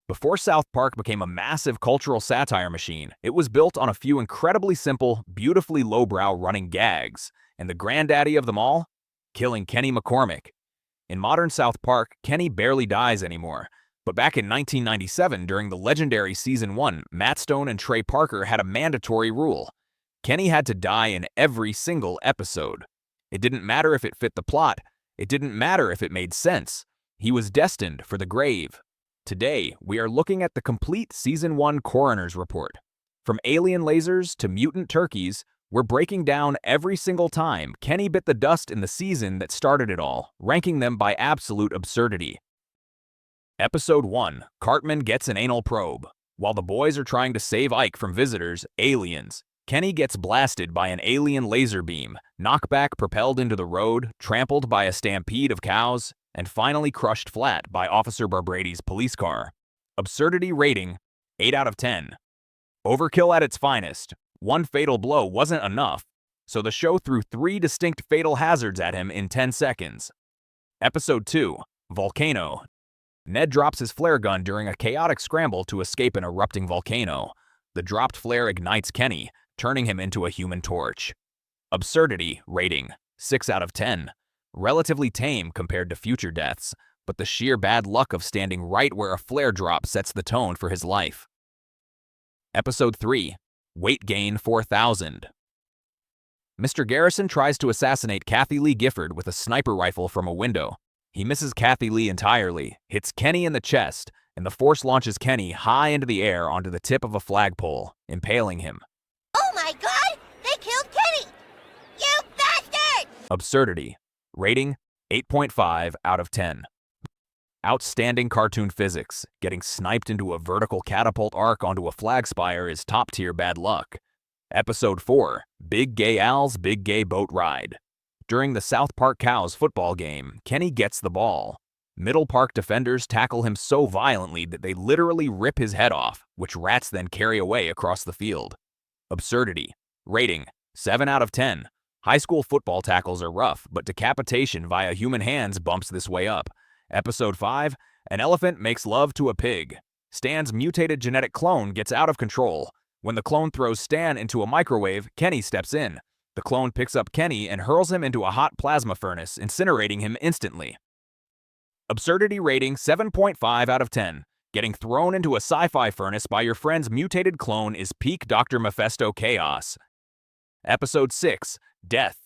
Before South Park became a massive cultural satire machine, it was built on a few incredibly simple, beautifully lowbrow running gags. And the granddaddy of them all? Killing Kenny McCormick. In modern South Park, Kenny barely dies anymore. But back in 1997, during the legendary Season 1, Matt Stone and Trey Parker had a mandatory rule. Kenny had to die in every single episode. It didn't matter if it fit the plot. It didn't matter if it made sense. He was destined for the grave. Today, we are looking at the complete Season 1 coroner's report. From alien lasers to mutant turkeys, we're breaking down every single time Kenny bit the dust in the season that started it all, ranking them by absolute absurdity. Episode 1, Cartman gets an anal probe. While the boys are trying to save Ike from visitors, aliens, Kenny gets blasted by an alien laser beam, knockback propelled into the road, trampled by a stampede of cows, and finally crushed flat by Officer Barbrady's police car. Absurdity rating, 8 out of 10. Overkill at its finest. One fatal blow wasn't enough, so the show threw 3 distinct fatal hazards at him in 10 seconds. Episode 2, Volcano. Ned drops his flare gun during a chaotic scramble to escape an erupting volcano. The dropped flare ignites Kenny, turning him into a human torch. Absurdity rating, 6 out of 10. Relatively tame compared to future deaths, but the sheer bad luck of standing right where a flare drop sets the tone for his life. Episode 3, Weight Gain 4000. Mr. Garrison tries to assassinate Kathy Lee Gifford with a sniper rifle from a window. He misses Kathy Lee entirely, hits Kenny in the chest, and the force launches Kenny high into the air onto the tip of a flagpole, impaling him. Oh my God! They killed Kenny! You bastard! Absurdity. Rating, 8.5 out of 10. Outstanding cartoon physics. Getting sniped into a vertical catapult arc onto a flag spire is top-tier bad luck. Episode 4, Big Gay Al's Big Gay Boat Ride. During the South Park Cows football game, Kenny gets the ball. Middle Park defenders tackle him so violently that they literally rip his head off, which rats then carry away across the field. Absurdity. Rating, 7 out of 10. High school football tackles are rough, but decapitation via human hands bumps this way up. Episode 5, An Elephant Makes Love to a Pig. Stan's mutated genetic clone gets out of control. When the clone throws Stan into a microwave, Kenny steps in. The clone picks up Kenny and hurls him into a hot plasma furnace, incinerating him instantly. Absurdity rating 7.5 out of 10. Getting thrown into a sci-fi furnace by your friend's mutated clone is peak Dr. Mephisto chaos. Episode 6, Death.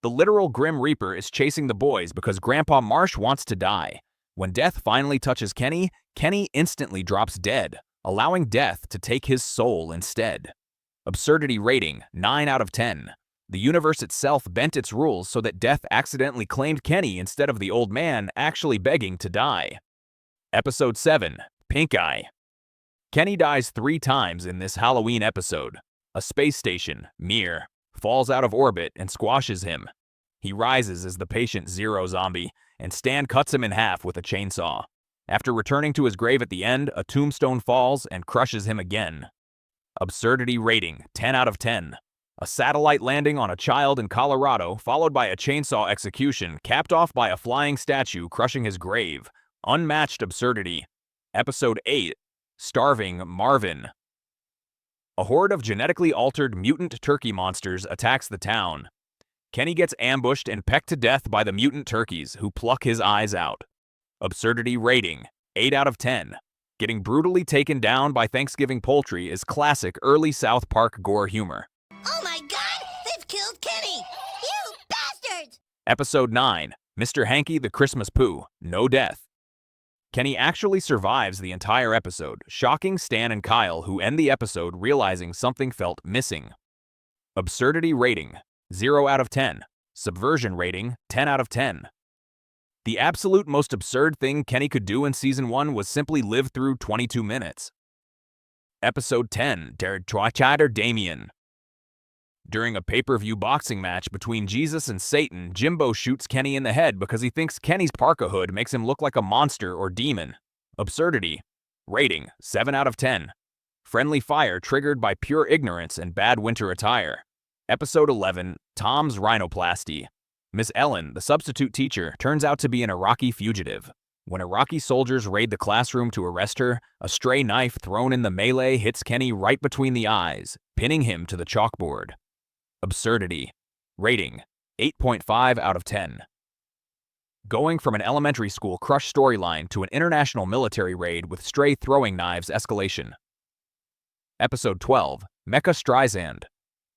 The literal Grim Reaper is chasing the boys because Grandpa Marsh wants to die. When Death finally touches Kenny, Kenny instantly drops dead, allowing Death to take his soul instead. Absurdity rating, 9 out of 10. The universe itself bent its rules so that Death accidentally claimed Kenny instead of the old man actually begging to die. Episode 7, Pinkeye. Kenny dies 3 times in this Halloween episode. A space station, Mir, falls out of orbit and squashes him. He rises as the patient Zero zombie, and Stan cuts him in half with a chainsaw. After returning to his grave at the end, a tombstone falls and crushes him again. Absurdity rating, 10 out of 10. A satellite landing on a child in Colorado, followed by a chainsaw execution, capped off by a flying statue crushing his grave. Unmatched absurdity. Episode 8, Starving Marvin. A horde of genetically altered mutant turkey monsters attacks the town. Kenny gets ambushed and pecked to death by the mutant turkeys, who pluck his eyes out. Absurdity rating, 8 out of 10. Getting brutally taken down by Thanksgiving poultry is classic early South Park gore humor. Oh my God! They've killed Kenny! You bastards! Episode 9, Mr. Hankey the Christmas Pooh, No Death. Kenny actually survives the entire episode, shocking Stan and Kyle, who end the episode realizing something felt missing. Absurdity rating, 0 out of 10. Subversion rating, 10 out of 10. The absolute most absurd thing Kenny could do in Season 1 was simply live through 22 minutes. Episode 10, Damien. During a pay-per-view boxing match between Jesus and Satan, Jimbo shoots Kenny in the head because he thinks Kenny's parka hood makes him look like a monster or demon. Absurdity. Rating, 7 out of 10. Friendly fire triggered by pure ignorance and bad winter attire. Episode 11, Tom's Rhinoplasty. Miss Ellen, the substitute teacher, turns out to be an Iraqi fugitive. When Iraqi soldiers raid the classroom to arrest her, a stray knife thrown in the melee hits Kenny right between the eyes, pinning him to the chalkboard. Absurdity. Rating: 8.5 out of 10. Going from an elementary school crush storyline to an international military raid with stray throwing knives escalation. Episode 12, Mecha-Streisand.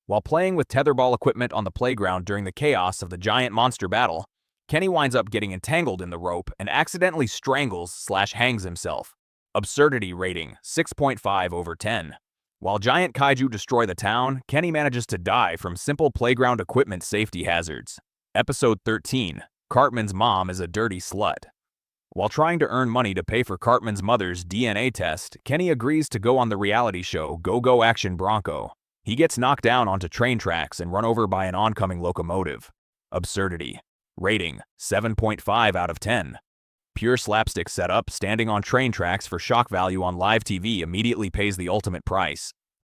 While playing with tetherball equipment on the playground during the chaos of the giant monster battle, Kenny winds up getting entangled in the rope and accidentally strangles/hangs himself. Absurdity rating: 6.5 over 10. While giant kaiju destroy the town, Kenny manages to die from simple playground equipment safety hazards. Episode 13, Cartman's mom is a dirty slut. While trying to earn money to pay for Cartman's mother's DNA test, Kenny agrees to go on the reality show Go Go Action Bronco. He gets knocked down onto train tracks and run over by an oncoming locomotive. Absurdity. Rating: 7.5 out of 10. Pure slapstick setup, standing on train tracks for shock value on live TV immediately pays the ultimate price.